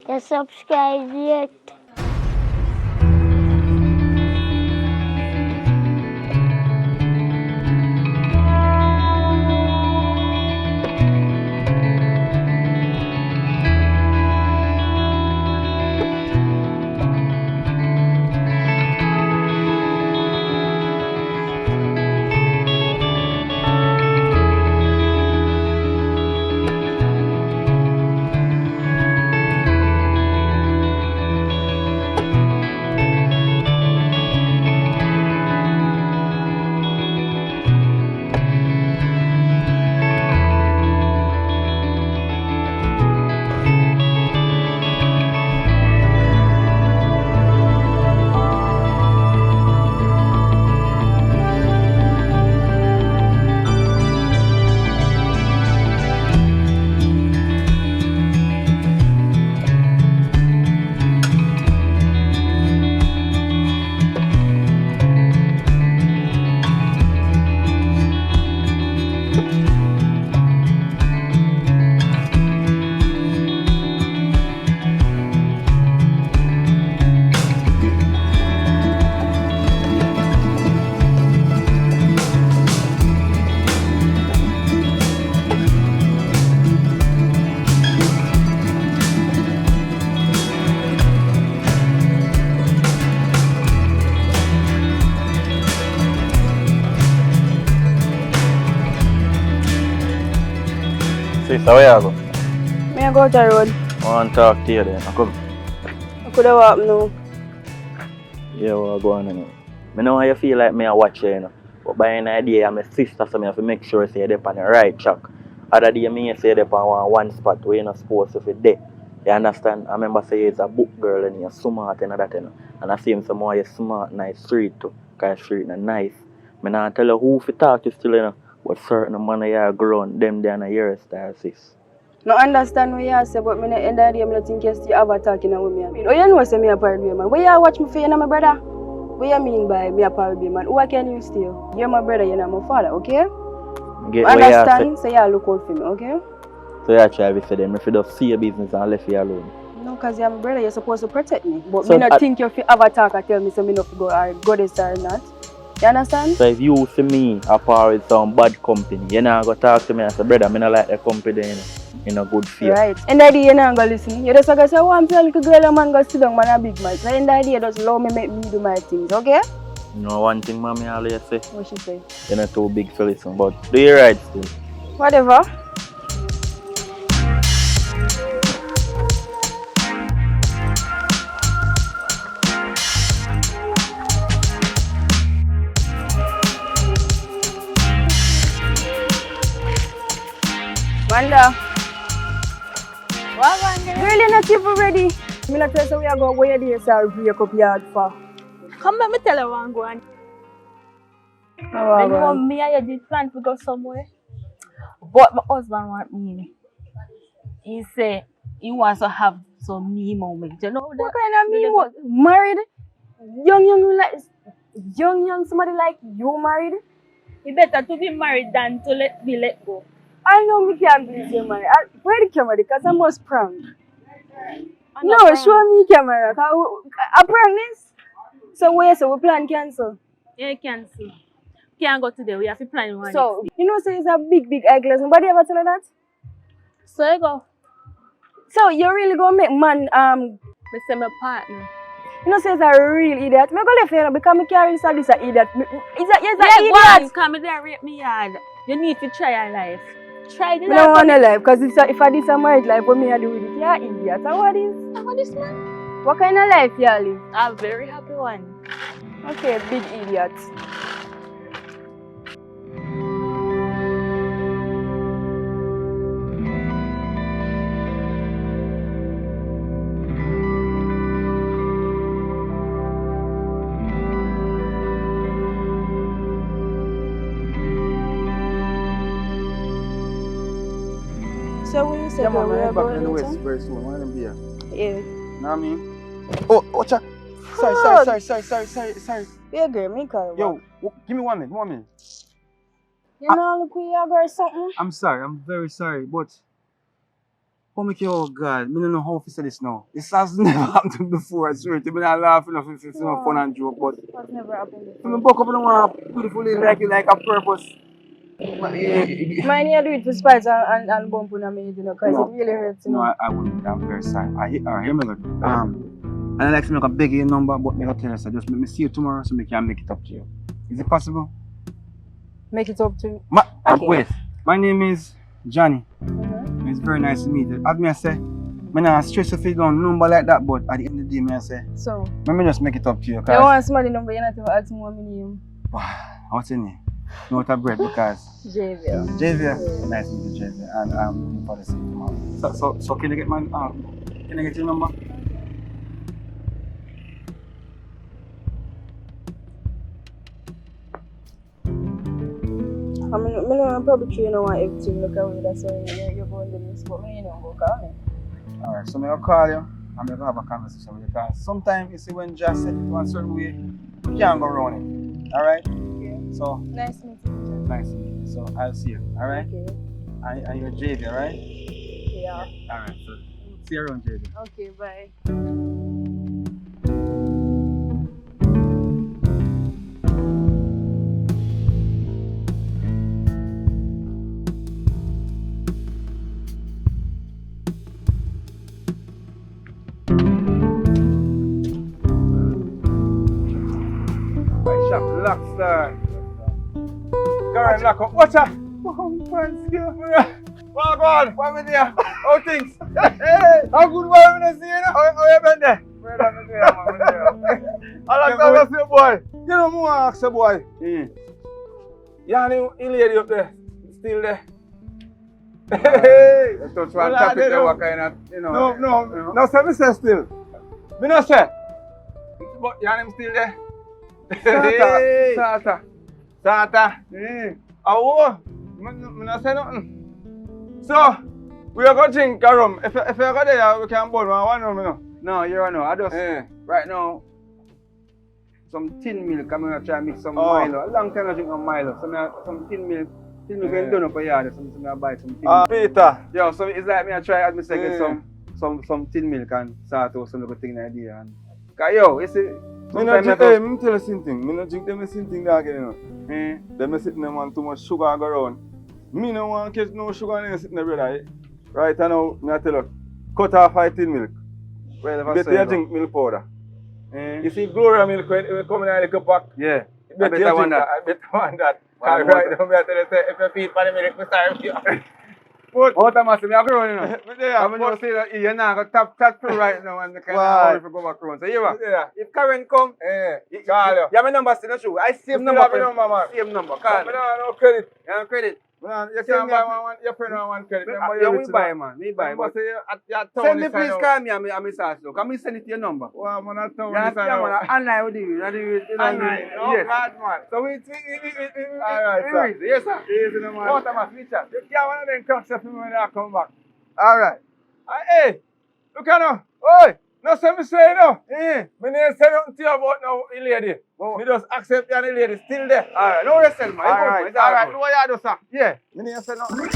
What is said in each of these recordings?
You subscribe yet? Sister, where you go? I go to the road. I want to talk to you then. Come. I could have walked now. Yeah, we'll go on now. I know how you feel like me I watch you, you know. But by an idea, I'm a sister, so I have to make sure I you're on the right track. Other day, I say you're on one spot where you're not supposed to be there. You understand? I remember saying you're a book girl and you're smart and that, you know. And I see him some more you're smart, nice street too. Because street is nice. I don't tell you who to talk to still, you know. But certain man are grown, them they are not your style, sis. No understand what you say, but at the end of the day, I think you still have a talking with me. Oh, you know say me a pirate man. Where you watch me for you, my brother? What you mean by me a pirate man? Who can you steal? You're my brother, you're not my father, okay? Understand? So you look out for me, okay? So you try to say them, if you just see your business and left you alone. No, because you're my brother, you're supposed to protect me. But so I think you have a talk and tell me so me not to go this or not. You understand? So if you see me apart with some bad company, you're not going to talk to me and say, brother, I don't like the company in a good feel. Right. And that day you're not going to listen. You're just going to say, oh, I'm telling little girl, a man go sit down, man, a big man. So in that day, you just allow me make me do my things, okay? You know one thing mommy always say? What she say? You're not too big for listen, but do you right still? Whatever. Wanda. What, Wanda? Girl, you're not even ready. I'm not tell you we are going where you yourself break up yard for. Come let me tell you what I'm going. Oh, You know me and you did plan to go somewhere. But my husband want me. He say he wants to have some me moment. You know that? What kind of me moment? Married? Young, somebody like you married? He better to be married than to be let go. I know me can't believe you married. Where the camera? Because I must prank. No, show me camera. I prank this. So where? So we plan cancel. Yeah, cancel. Can't go today. We have to plan one. So you know, say it's a big eye glass. Nobody ever tell you that? So you go. So you really gonna make man Me say my partner. You know, say it's a real idiot. Me go left here because me carry this an idiot. Is that Yeah, idiot? come there rape me hard. You need to try your life. Try this. I don't want to life because if I this a married life, what me I do with it? Yeah, idiot. So what is? What is man? What kind of life you live? A very happy one. Okay, big idiot. So when you say yeah, man, we are back going in the west into? very soon. Why them be here? Yeah. Know what I mean? Oh, cha. Sorry. Yeah, girl, me call you. Yo, give me 1 minute. You know, look where you go or something. I'm sorry, I'm very sorry, but Oh, my God, I don't know how to say this now. This has never happened to me before, I swear. I'm not laughing enough if it's not fun and joke, but That's never happened when I before. buck up and I want to beautifully like you like a purpose. But, yeah, Mine you do it for spite and bump on me, you know, because No. it really hurts, you no, know. I wouldn't. I'm very sorry. Hear me good. And I like to make a beg your number, but me tell you, so just make me see you tomorrow so me can make it up to you. Is it possible? Make it up to Okay. Wait, my name is Johnny. Mhm. It's very nice to meet you. As me I say, I'm not stress if you don't number like that, but at the end of the day, me I say, So, let me just make it up to you. you Cause want somebody number, you're not even asking what my name. what's your name? No, it's a bread because Javier. Javier. Yeah. Nice to meet you, Javier. And I'm looking for the same tomorrow. So can I get my can I get your number? I mean, I'm probably sure you don't want everything look away, that's why you're going to this, but you don't go call me. Alright, so I'm gonna call you. I'm gonna have a conversation with you because sometimes you see when just set it one certain way, you can't go around it. Alright? Okay. So Nice meeting you. nice to meet you. So I'll see you. Alright? Okay. And you're JV, alright? Yeah. Alright, so see you around JV. Okay, bye. My shop lock star. Karen lock up. Watch out! Thanks you. Well on. What with you? How things? Hey! How good were you see you? How you been there? Where am I there, man? I like to see you, boy. You know more ask you, boy. Yeah, the lady up there. Still there. Hey! You touch one topic there, what kind of, you know. No, say me say still. Me no say. But you and him still there? Sata. Oh, me no say nothing. So, we are going to drink a rum. If you go there, we can burn one rum, you know. No, you know. I just, right now, some tin milk. I'm going to try to mix some Milo. A long time I drink no Milo. So, some tin milk. Tin milk can done up a yard. So, I buy some tin milk. Peter. Yeah, so it's like me I try, as me say, get some tin milk and start out some little thing idea. And, cause yo, you see, Me no drink, hey, me tell you something. Me no drink them same thing there again, you know. Them sitting them on too much sugar go around. Me no want catch no sugar in sitting there, brother. Right now, me I tell you, cut off 5 tin milk. well, Better you drink milk powder. You see Gloria milk when it come in a little pack. Yeah, I better want that. I better want that. Cause right now, me I tell you, say, if you feed for the milk, me start with you. but what am I saying? I go on, you know. Me there, I mean, you say that you're not going to tap through right now and kind of go back around. So, you know, Yeah. if Karen come, Call you. yeah, my number still not true. I save Still number have for your you. number, man. Same number. Me Call me. no credit. You have credit. Man, you Send can't me buy a- one, your friend one credit. Yeah, Remember we you buy, man. We buy. Remember But say you at your town send me, this please, side call me. I'm a search now. Can we send it to your number? Well, man, at town Yeah, this side yeah, now. man. Online with you. Online. Oh, Yes. God, man. So we Alright, sir. yes, sir. Easy, no, man. What am I feature? You can't one of them cracks up when I come back. Alright. Hey, look at now. Oi, no say me say no. Me never say nothing to you about no lady. Me just accept you and the lady still there. Alright, no rest, man. Alright, do what you do, sir. Yeah. Me never say nothing.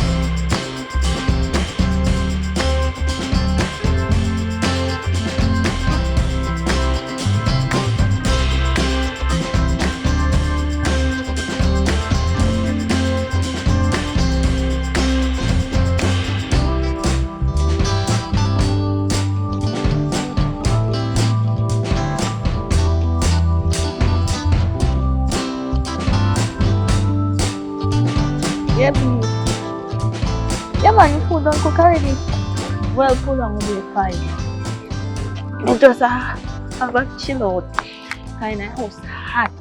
Yeah, please. Yeah, man, your food don't cook already. Well, pull on will be fine. You just have a chill out. Kind of house hot.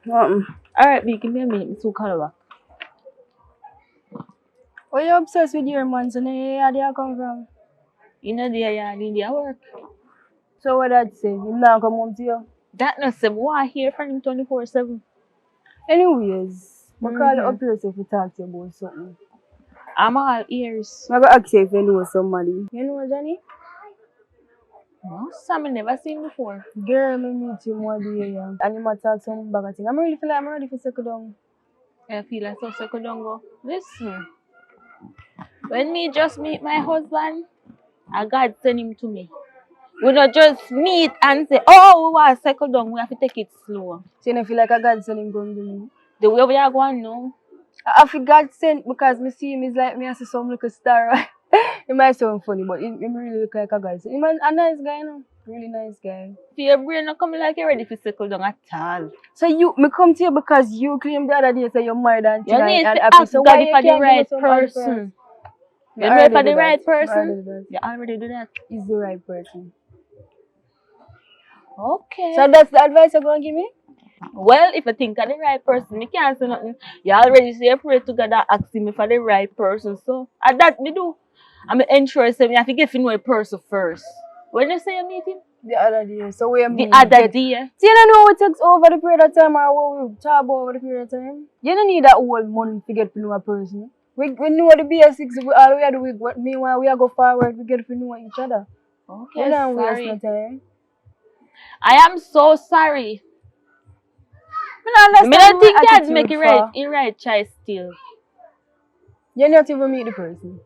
Alright, B, give me a minute. It's too color. Why you obsessed with your man? So, where do you come from? You know, they work. So, what that say? Him not come home to you? That no say, why hear from him 24/7? Anyways, I call you up here so if you talk to you about something. I'm all ears. I'm going to ask you if you know somebody. You know Johnny? No, some I never seen before. Girl, I meet him one day, yeah. And he might talk some bag of thing. I'm really feel like I'm ready to settle down. I feel like so could don't go. Listen. When me just meet my husband, God send him to me. We not just meet and say, oh, we want to settle down, we have to take it slow. So you don't feel like a God sent him going to me? The way we are going now. I feel God sent because me see him is like me I see some little star. It might sound funny, but he really look like a God. He's a nice guy, you know. Really nice guy. For your brain not coming like you're ready to settle down at all. So me come to you because you claimed the other day say you're married and You need and to happy. ask So God why for the right person? person. You You wait for the right person? You already do that. He's the right person. Okay. So that's the advice you're going to give me? Well, if you think of the right person, you can't say nothing. You already say pray to God and ask him for the right person. So, at that me do. I'm interested. You have to get to know a person first. When you say you meet him? The other day. So we The other day. So you don't know what takes over the period of time or what we talk about over the period of time? You don't need that whole month to get to know a person. We know the basics. All we have to do, meanwhile we are go forward, we get to know each other. Okay, We don't waste sorry. no time. I am so sorry. I don't think I'd make it right choice still. You not even meet the person.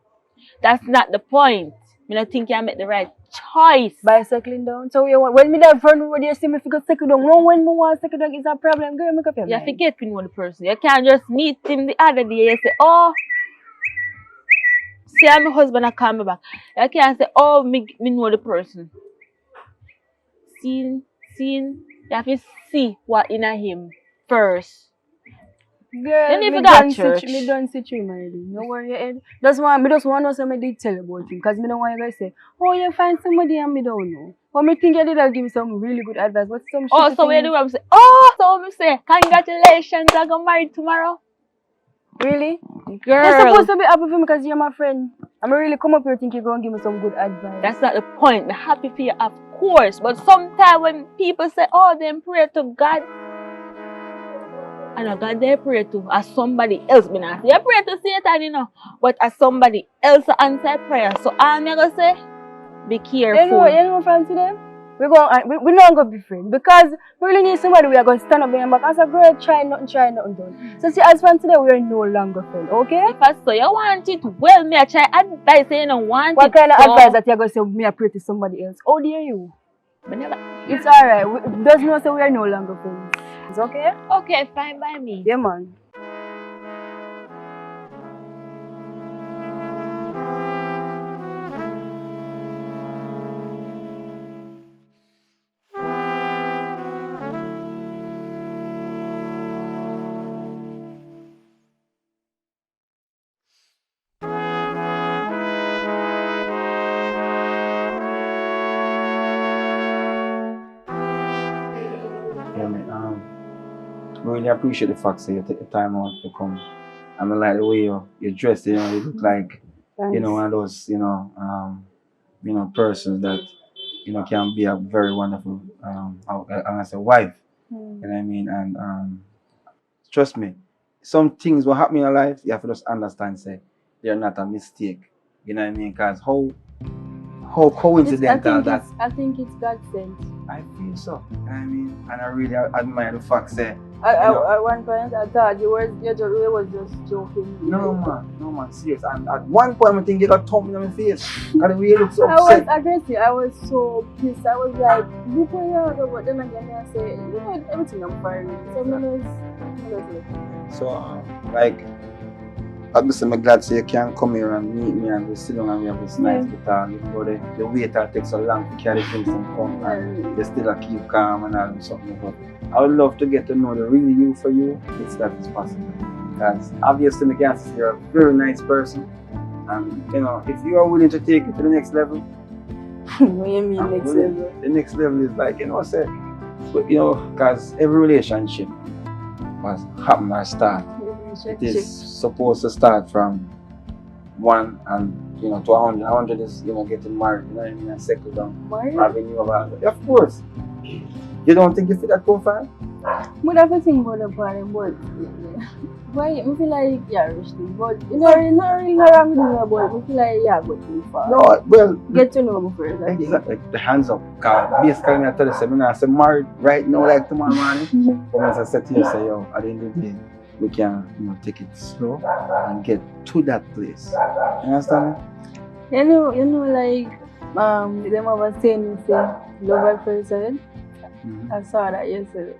That's not the point. I don't think I make the right choice. By settling down. So when me that friend would you see me if you go settle down. No, when me want to settle down is a problem. Girl, make up your You mind. forget to know the person. You can't just meet him the other day and say, oh, see I'm my husband I call me back. You can't say, oh, me know the person. Seeing, you have to see what in him first. Girl, Then even me that done church. me done sit you, my lady. No worry your head. Just want to know some detail about him. Because me don't want you guys say, oh, you find somebody and me don't know. But me think you did give me some really good advice. But some Oh, shitty so where things- do I say, oh, so we say, congratulations, I got married tomorrow. Really? Girl. You're supposed to be happy for me because you're my friend. I'm really come up here think you're going to give me some good advice. That's not the point. I'm happy for you, of course. But sometimes when people say, oh, then pray to God, and God they pray to as somebody else. You pray to Satan, you know, but as somebody else answer prayer. So I'm going to say, be careful. You know from today? We're not going to be friends because we really need somebody we are going to stand up behind back. As a girl, try nothing done. So see, as from today, we are no longer friends, okay? If I say you want it, well, me I try advice you don't want What it. kind of so advice that you're going to say me I pray to somebody else? How dare you? But never. It's alright. Does not say we are no longer friends. It's okay? Okay, fine by me. Yeah, man. Yeah, man. Really appreciate the fact that you take the time out to come. I mean, like the way you dress, you know, you look like, Thanks. you know, one of those, persons that, can be a very wonderful, I say wife. You know what I mean? And trust me, some things will happen in your life, you have to just understand, say, they're not a mistake. You know what I mean? Because how coincidental that. I think it's God sent. I feel so. You know what I mean? And I really admire the fact that. At one point, I thought you was just joking. No man, serious. And at one point, I think you got thumb in my face. And the way you look so upset. I was aggressive. I was so pissed. I was like, look where you are. But then again, I say, you know, everything I'm fine. So, like, obviously, I'm glad you can come here and meet me and we sit down and we have this nice guitar. You know, the waiter takes so long to carry things and come and they still keep calm and all and something. But I would love to get to know the real you for you, if that is possible. Because obviously, I can see you're a very nice person. And, you know, if you are willing to take it to the next level, what do you mean next level? The next level is like, say, but, because every relationship was happen or start. It is supposed to start from 1 and to 100. 100 is getting married, you know what I mean, and settle down. Married? Having you about it. Of course. You don't think you fit that profile? But I think about the party, but why I feel like risky. But not really wrong with me, but I feel like go too far. No, well, get to know me first. Exactly. The hands up. Cause basically I tell you, I'm not married right now like tomorrow morning. But when I say to you, say, yo, at the end of the day, we can, take it slow and get to that place. You understand? You know, like, them ever saying, love at first sight. I saw that yesterday.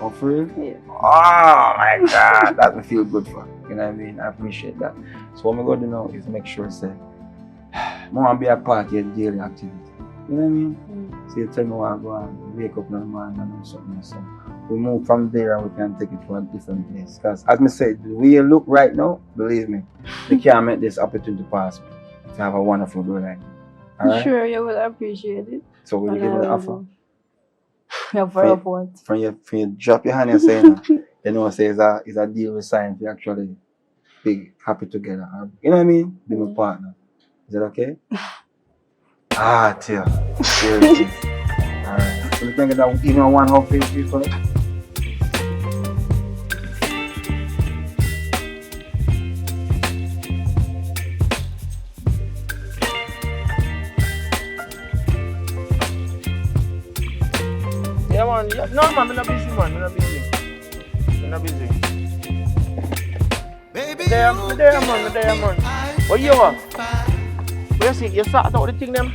Oh, for real? Yeah. Oh my God, that me feel good for. You know what I mean? I appreciate that. So what I'm going to do now is make sure say, I want to be a part of your daily activity. You know what I mean? So you tell me what I go and wake up in the morning and do something. So we move from there and we can take it to a different place. Because as I said, the way you look right now, believe me, you can't make this opportunity pass to have a wonderful girl like you. All right? Sure, you will appreciate it. So will you give me the offer? Yeah, for what? From you drop your hand and say, you know, say it's a deal we signed for actually be happy together. You know what I mean? Be my partner. Is that okay? Tia. Seriously. Alright. So you think that even one hug for you first? Yeah, man. No, man, I'm not busy, man. I'm not busy. I'm not busy. There, man. What you want? Where you see? You start out the thing, them?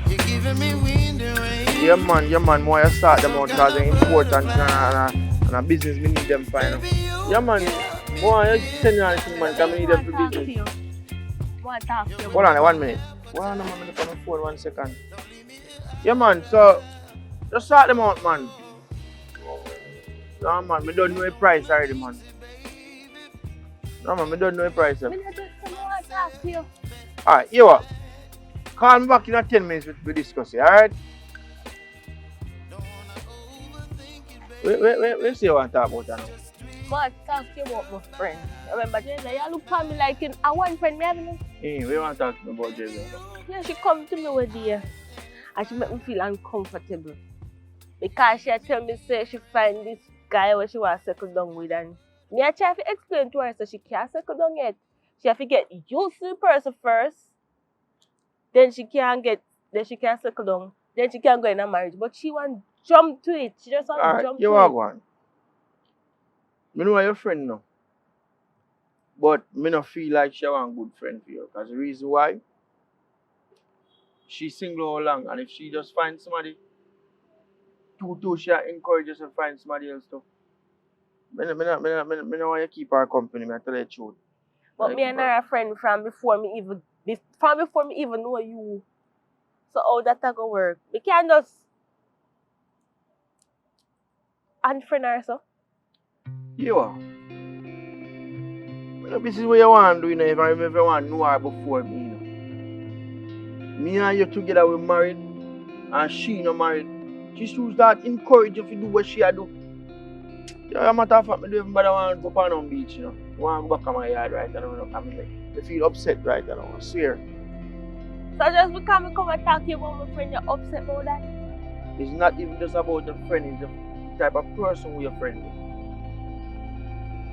Yeah, man. More you start them out because they're important and a business, we need them fine. Yeah, man. More you send you anything, man, because we need them for business. Hold on, 1 minute. Hold on, man. I'm on the phone 1 second. Yeah, man. So, just start them out, man. No, man, I don't know the price already, man. No, man, I don't know the price. Alright, you what? Call me back in 10 minutes we discuss it, alright? Wait, see what I talk about now. But talk to you about my friend. Remember, Jayla, you look at me like a one friend me having. Hey, we want to talk to me about Jayla. Yeah, she come to me with the and she make me feel uncomfortable. Because she tell me say she find this guy where she was settle down with and me I try to explain to her so she can't settle down yet. She have to get used to the person first. Then she can settle down. Then she can go in a marriage. But she want jump to it. She just want to jump to it. You are one. I know your friend now. But I don't feel like she want a good friend for you. Because the reason why she's single all along, and if she just finds somebody she encourages her to find somebody else too. I don't want to keep her company, I tell you the truth. But me and her are friends from before me even know you. So how that go work? We can't just unfriend her so. You are. This is what you want to do, you know, if you want to know her before me, you know. Me and you together we married and she not married. She should start encourage you to do what she do. Yeah, as a matter of fact, I don't even want to go on beach, you know. I want to go back to my yard right now. I feel upset right now, I swear. So just because I come and talk to you about my friend, you're upset about that? It's not even just about the friend, it's the type of person who you're friend with.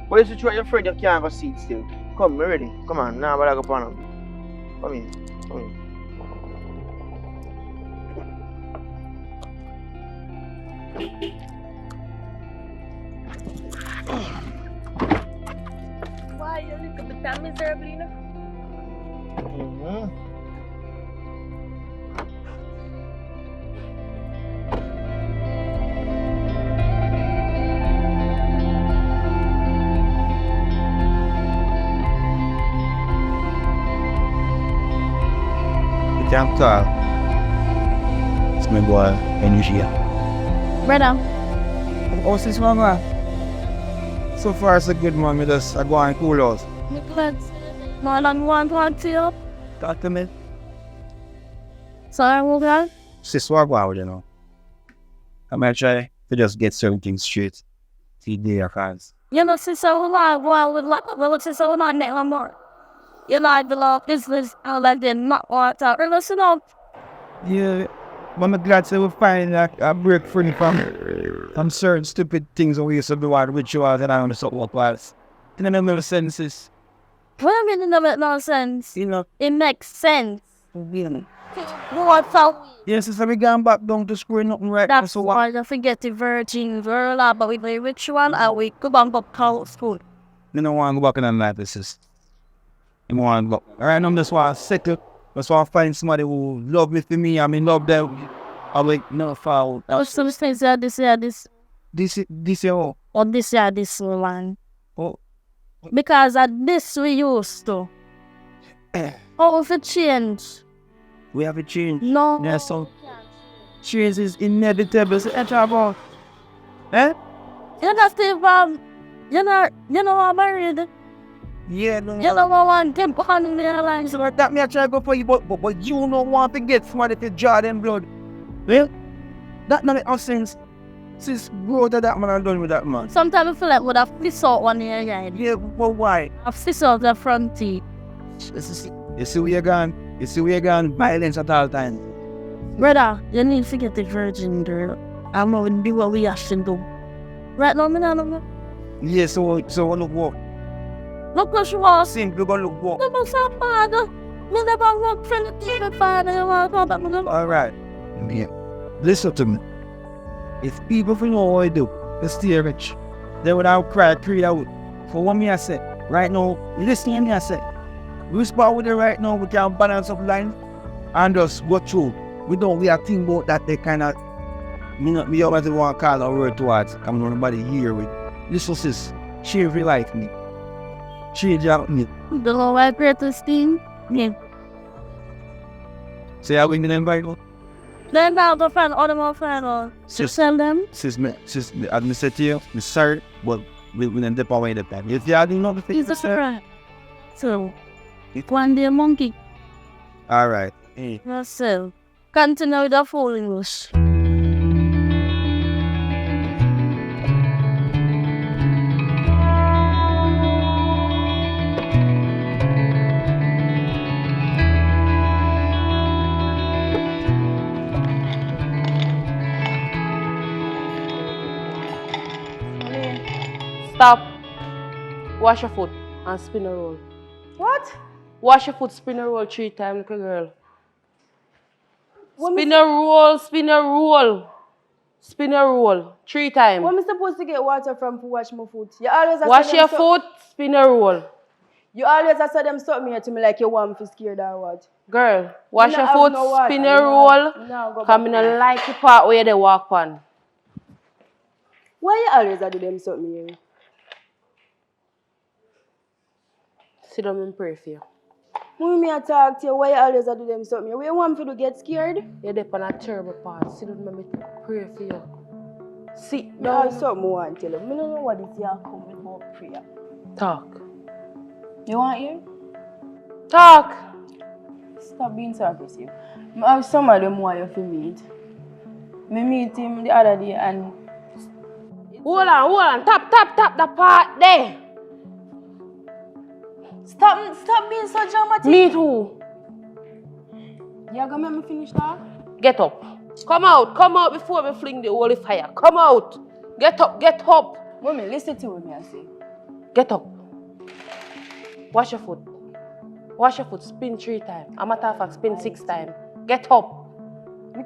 But if you try your friend, you can't go sit still. Come, we're ready. Come on, now I go on. Come in. Why you look a bit miserable, you know? You can't tell. It's my boy, Energy. Brother. How's this one, man? So far, so good, man. I go and cool out. Nicholas, more than one talk to you. Talk to me. Sorry, what that? Sis, what about you know? I'm gonna try to just get certain things straight. Today, I can't. You know, since I was like, well, since I was like, no more. You like the law, business, I like the not want to listen up. Yeah, but I'm glad to find a break free from certain stupid things we used to do with rituals and I understand what was. And then no senses. What do you mean it make no sense? You know. It makes sense. Really? What's up? Yes, so we gone back down to school, nothing right. That's so why I forget the virgin girl, but we play ritual and we go back up to school. I don't want to go back in the life. This is. I want to go. Right now, I just want to settle. I just want to find somebody who love me for me. I mean, love them. I like no foul. Oh, some things are this year, this. This year, oh. Or this year, this one. Oh. Because at this we used to. Oh, if it change. We have a change. No. Yeah, so change is inevitable. So that's about. Eh? You know, Steve, you know I'm married. Yeah, no. You know I want them on their lines. So that me I try to go for you, but you don't want to get somebody to draw them blood. Well, that not make sense. Since bro that man I'm done with that man. Sometimes I feel like would have fist out one year, right? Yeah, but why? I fist out the front teeth. You see where you're gone? You see where you're gone? Violence at all times. Brother, you need to get the virgin, girl. I'm going to do what we have to do. Right now, me no. Yeah, so look what? Look what you want. Simple, go look what? Never saw father. Me never work for the TV father. You want to talk about me? Alright. Yeah. Listen to me. If people feel know what I do, they stay rich. They would have cried out. For what me I say, right now, listen to me I say. We spot with it right now, we can balance up line and just go through. We are thinking about that they kind of, me always want to call a word towards. I'm not nobody here with. Listen sis, she really like me. She just me. You know why greatest thing? Me. Say I'm going to invite you. Then now the friend, all my friend, Sis, tell them. Sis, as I said to you, I'm sorry, but we didn't dip away the time. If you didn't know the thing, He's a friend. So, one day monkey. alright. That's it. Continue with the full English. Stop. Wash your foot and spin a roll. What? Wash your foot, spin a roll 3 times, little girl. What Spin a roll, spin a roll. Spin a roll 3 times. Where am I supposed to get water from to wash my foot? You always Wash your foot, spin a roll. You always saw them stop me to me like you want me to scared or what? Girl, wash You your not foot, have no water. spin a roll. No, go Come in back. a like the part where they walk on. Why you always do them stop me here? Sit down and pray for you. When me I talk to you, why you always do them stop me? Where you want me to get scared? You're there on a terrible part. Sit down and pray for you. Sit No, down. something I want to tell you. I don't know what this year coming about prayer. Talk. You want hear? Talk. Stop being so aggressive. I have some of them want you to meet. I meet him the other day and... Hold on. Tap the part there. Stop being so dramatic. Me too. You gonna make me finish that? Get up. Come out before we fling the holy fire. Come out. Get up. Mommy, listen to what I say. Get up. Wash your foot. Spin 3 times. A matter of fact, spin 6 times. Get up.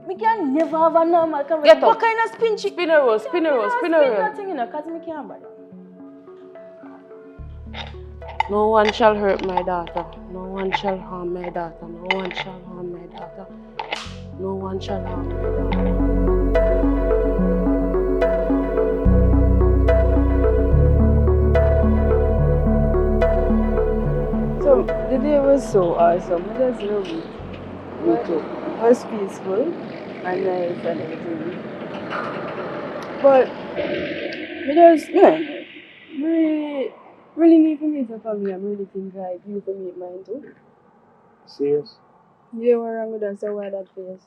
Me can never have a normal conversation. Get up. What kind of spin chick? Spin a roll. Spin nothing, you know, because me can't bother. No one shall hurt my daughter. No one shall harm my daughter. No one shall harm my daughter. No one shall harm my daughter. So the day was so awesome. I just love it. Me too. It was peaceful and nice and everything. But really need to meet a family. I really think like you to meet mine too. Serious? Yeah, what wrong with that? So why that face?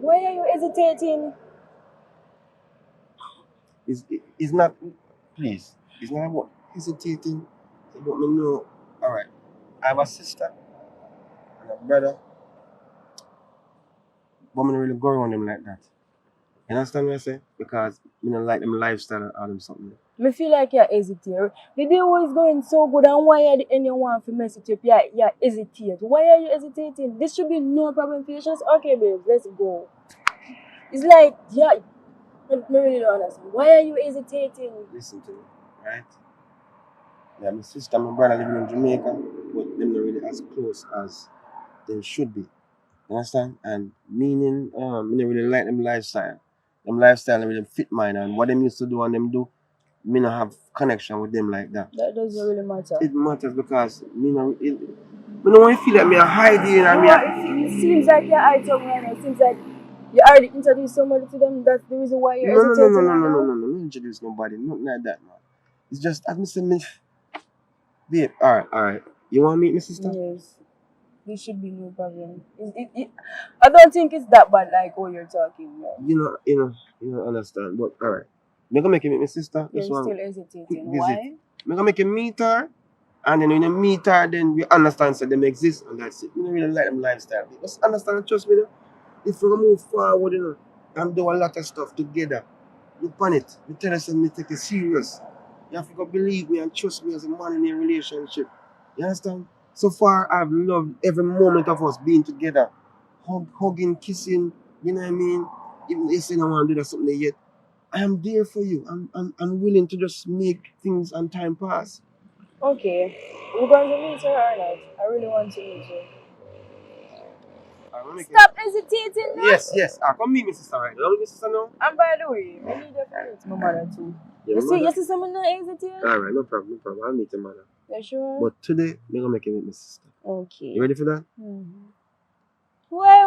Why are you hesitating? It's not, please, it's not about hesitating. It's about me know, alright, I have a sister and a brother, but I don't really go around them like that. You understand what I say? Because I don't like them lifestyle or them something. I feel like you're hesitating. The day was going so good, and why are the anyone for mess it up? You're hesitating. Why are you hesitating? This should be no problem for you. Just okay, babe, let's go. It's like, yeah, I really don't understand. Why are you hesitating? Listen to me, right? Yeah, my sister and my brother living in Jamaica, but them not really as close as they should be. You understand? And meaning, me not really like them lifestyle. Them lifestyle don't really fit mine, and what them used to do and them do, me not have connection with them like that. That doesn't really matter. It matters because me no want to feel like me a hiding and me. It seems like you're out somewhere. It seems like you already introduced somebody to them. That's the reason why you're hesitating. No, introduce nobody, nothing like that, man. It's just as me say, me, babe. All right. You want to meet my sister? Yes. There should be no problem. I don't think it's that bad like what you're talking about. You know, understand. But all right, me gonna make you meet my sister. You're This one, still hesitating. quick visit. Why? Me gonna make you meet her, and then when you meet her, then we understand that them exist, and that's it. We don't really like them lifestyle. Just understand and trust me, though. If we move forward, and do a lot of stuff together, look on it. Me tell you something, me take it serious. You have to go believe me and trust me as a man in a relationship. You understand? So far, I've loved every moment of us being together. Hugging, kissing, you know what I mean? Even if you don't want to do that something yet, I am there for you. I'm willing to just make things and time pass. Okay. We're going to meet her or not? I really want to meet her. Stop hesitating now. Yes. Come meet me, sister, right? You want me, sister, now? And by the way, I need your friend to my mother too. Yeah, You see someone not hesitate? Alright, no problem. I'll meet your mother. You sure? But today, I'm gonna make you meet my sister. Okay. You ready for that? Mm-hmm. Why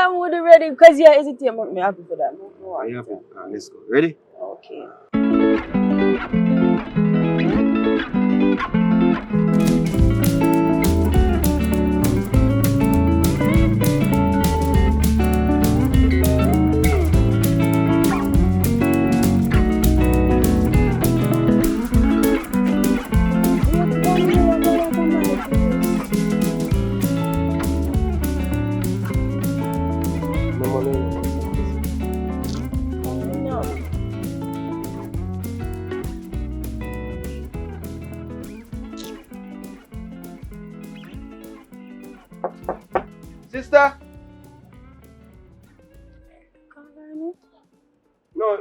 would you ready? Because you're hesitating, I'm happy for that. No, Are you happy? Alright, let's go. Ready? Okay. Sister? No.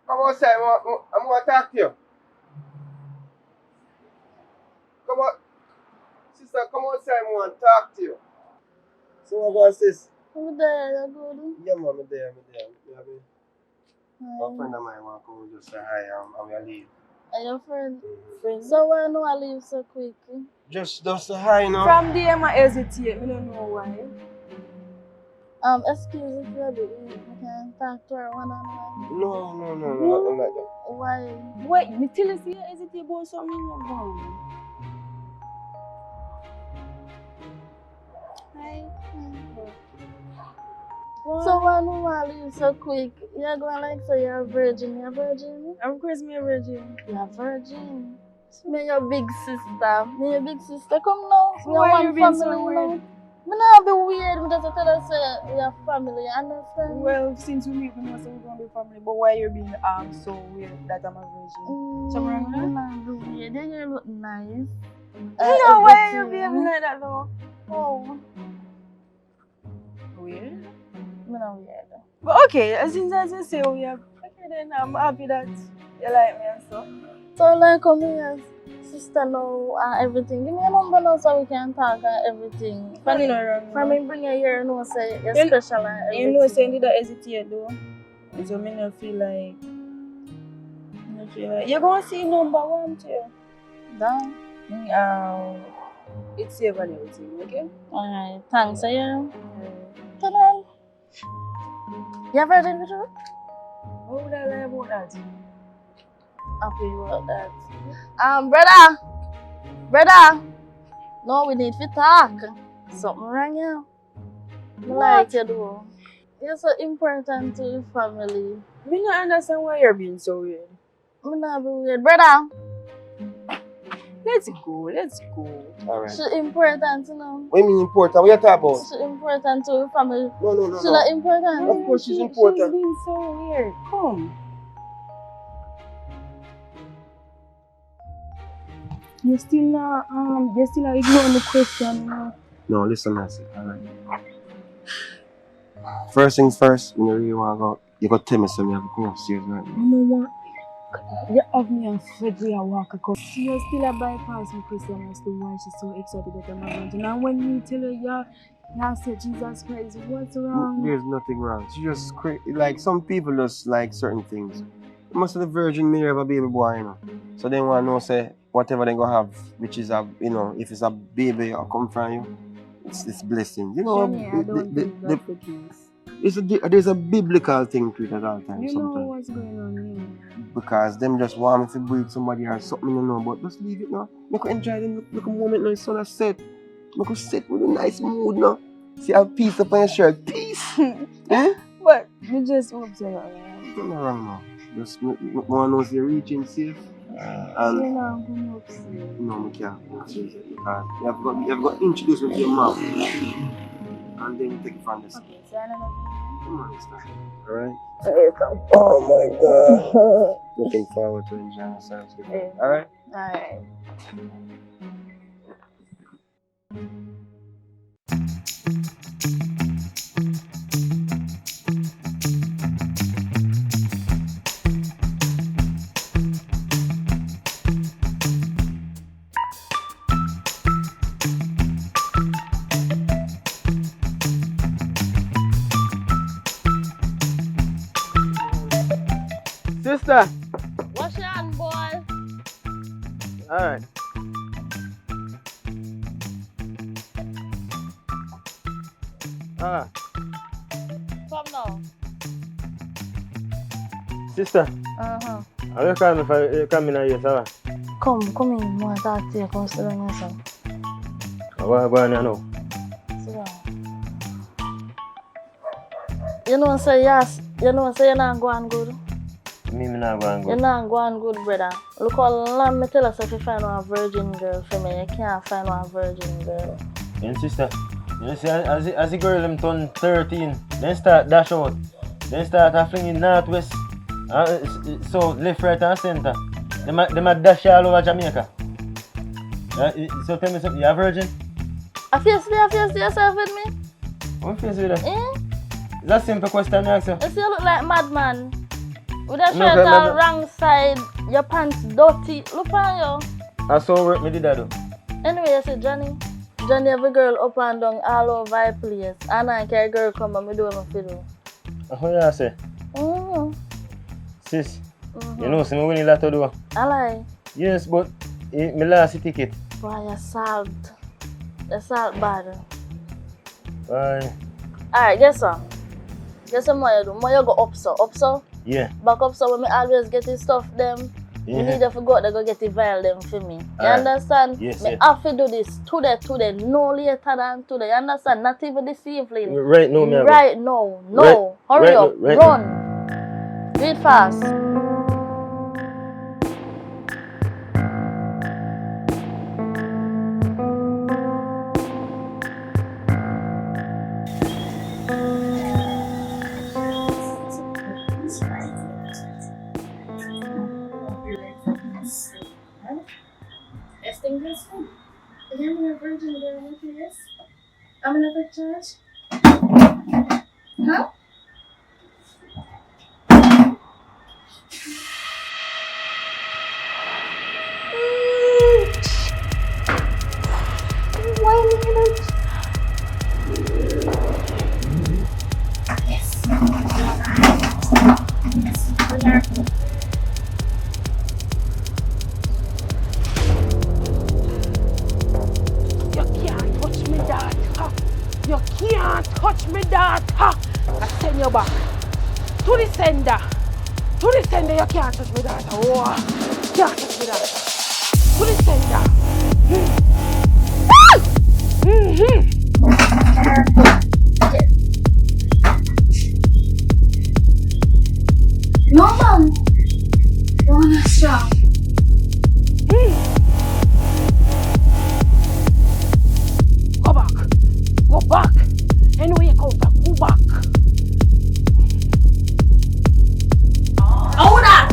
Come outside, I'm going to talk to you. Come on. Sister, come outside, I want to talk to you. So what about sis? I'm there, you're good. Yeah, man, I'm there. A friend of mine want to come just say hi, I'm going to leave. Are you friend? So why no I leave so quick? Just say hi, now. From there, I hesitate. I don't know why. Excuse me if you're doing I can talk to her one-on-one. No, nothing like that. Why? Wait, me tell you see you hesitate about something not wrong. Hi. So why no I leave so quick? You're going like so you're a virgin. You're a virgin? Of course, me a virgin. You're a virgin. Me your big sister. Me your big sister. Come now. So We are why you one being family so weird? now. Me not be weird. Me just tell us say we are family. Understand? Well, since we meet, we know so we're going to be family. But why you being so weird that I'm a virgin? Something wrong with that? Not be weird. You look nice. No, why are you behaving like that though? Oh. Weird? Me not weird. But okay, since I just say weird, okay then I'm happy that you like me and stuff. So like come here, sister now and everything. Give me a number now so we can talk and everything. Funny no wrong. From me bring you here, you know say you're You- special and everything. You know, saying did I hesitate though? So me not feel like. You're gonna see number one too. Down. It's safe and everything, okay? Alright, thanks. So you tell them. You virgin with you? What would I lie about that? Happy about that. Brother. No, we need to talk. Something wrong here. I like you do. You're so important to your family. Me not understand why you're being so weird. I'm not be weird. Brother, Let's go. Alright. she's important, you know. What do you mean important? What you talking about? She's important to your family. No. She's not important. Of course she's important. She's being so weird. Come. You're still not ignoring the question, you know. No, listen, I said, alright. First things first, when you really want to go, you got to tell me something, you have to come upstairs right now. You know what? You have me and Freddy a walk across. She still a bypass me Christian as to why she's so excited that I'm married. And when you tell her, you say Jesus Christ, what's wrong? There's nothing wrong. She just like some people just like certain things. Most of the Virgin Mary have a baby boy, you know. So they want to know say whatever they gonna have, which is a if it's a baby or come from you, it's blessing. You know, I don't think that's the case. There's a biblical thing to it at all times. You know sometimes. what's going on here? Because them just want me to breed somebody or something, you know, but just leave it now. I can enjoy them look a moment now, the sun has set. I can sit with a nice mood now. See, I have peace up on your shirt. Peace! Eh? But you just hope so. Nothing wrong now. Just want to know if you're reaching safe. And You're not going to upset. no, I can't. Because you have got to introduce me to your mom. And then take it from this. Okay, so I don't know. Come on, next time. Alright? Oh my god. Looking forward to enjoying ourselves with you. Alright? Alright. Sister! Wash your hand, boy. Alright. Come now. Sister, Uh-huh. are you coming here, sir? Come in. I want to talk to you. Come sit down here, son. What going on now? Sit down. You know say yes. You know say you're not going good. Me not going You're good. not going good, brother. Look how long me tell us if you find one virgin girl for me. You can't find one virgin girl. And sister, you see, as the girl them turn 13, then start dash out, then start a flinging northwest, so left, right and center. Them a dash all over Jamaica. So tell me something, you a virgin? I feel yourself with me? What face with that? Eh? It's a simple question I ask you. You see you look like madman. With a No, shirt okay, on madam. wrong side, your pants dirty. Look on you. I saw work me did that though. Anyway, you see Johnny every girl up and down all over the place. And I care girl come and me do what I do. How you say? Sis, you know, see me winning lotto do. I lie. Yes, but me lost the ticket. Boy, you salt. You salt bad. Why? Alright, guess what? Guess what more you do? More you go up so. Yeah. Back up so when me always get the stuff them. Yeah. You need to go out there go get the vial them for me. You Alright. understand? Yes, me yes. have to do this today, no later than today. You understand? Not even this evening. Right now, me Right now. No. Hurry up. Run. Do it fast. I'm another judge. Huh? Why not? Yes. You can't touch me, daughter. I send you back to the sender. To the sender, you can't touch me, daughter. Oh, you can't touch me, daughter. To the sender. No, Mom. You're not strong. Go back. Go back. Anyway, you come back. Go back. Hold on.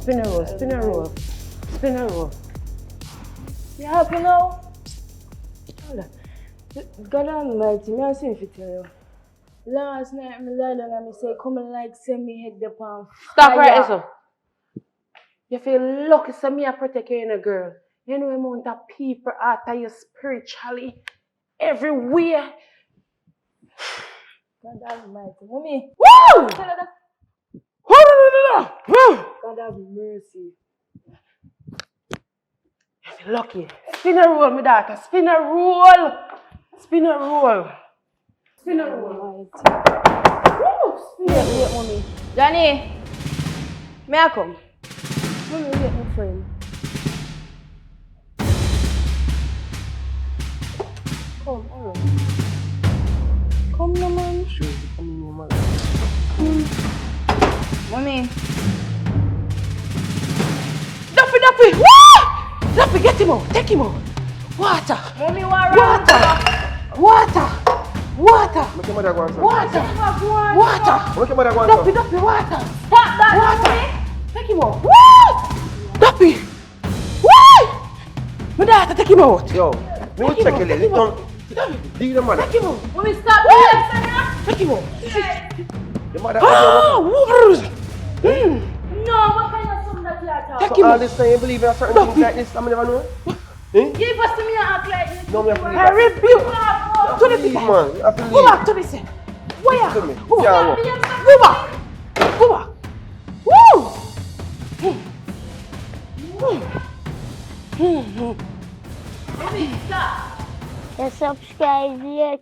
Spin a roll, spin a roll. Spin a roll. You happy now? God Almighty, me I see if you tell you. Last night, me lie down and me say, come and like send me head the pan. Stop right there, you feel lucky, so me I protect you in a girl. You know the amount of people after you spiritually, everywhere. God Almighty, mommy. Woo! God have mercy. You feel lucky. Spin a roll, my daughter. Spin a roll. Spin a roll. Spin a roll. Woo! Spin a roll. Wait, mommy. Johnny, may I come? Mommy, wait, my friend. Come, alright. Come, no man. Sure, come in, man. Mommy. Duffy! Woo! Duffy, get him out. Take him out. Water. Mommy, what Water. Make your mother go on, sir. Water. Make your mother go on, sir. Duffy, water. Stop that, Water. Take him out. Woo! Duffy. Woo! My daughter, take him out. Yo, me will check your leg. Leave the mother. Take him out. Mommy, stop that. Take him out. The mother. No, what kind of something that you are talking? Take him All out. this time you believe in certain things like this, I never know. Give us to me and act like this. No, me have to leave. I rebuke. To the Leave, side. man. You have to Go leave. back to the side. Where? To me. Go Yeah, back. Go back. Go back. Woo! Mommy, stop. You subscribe yet?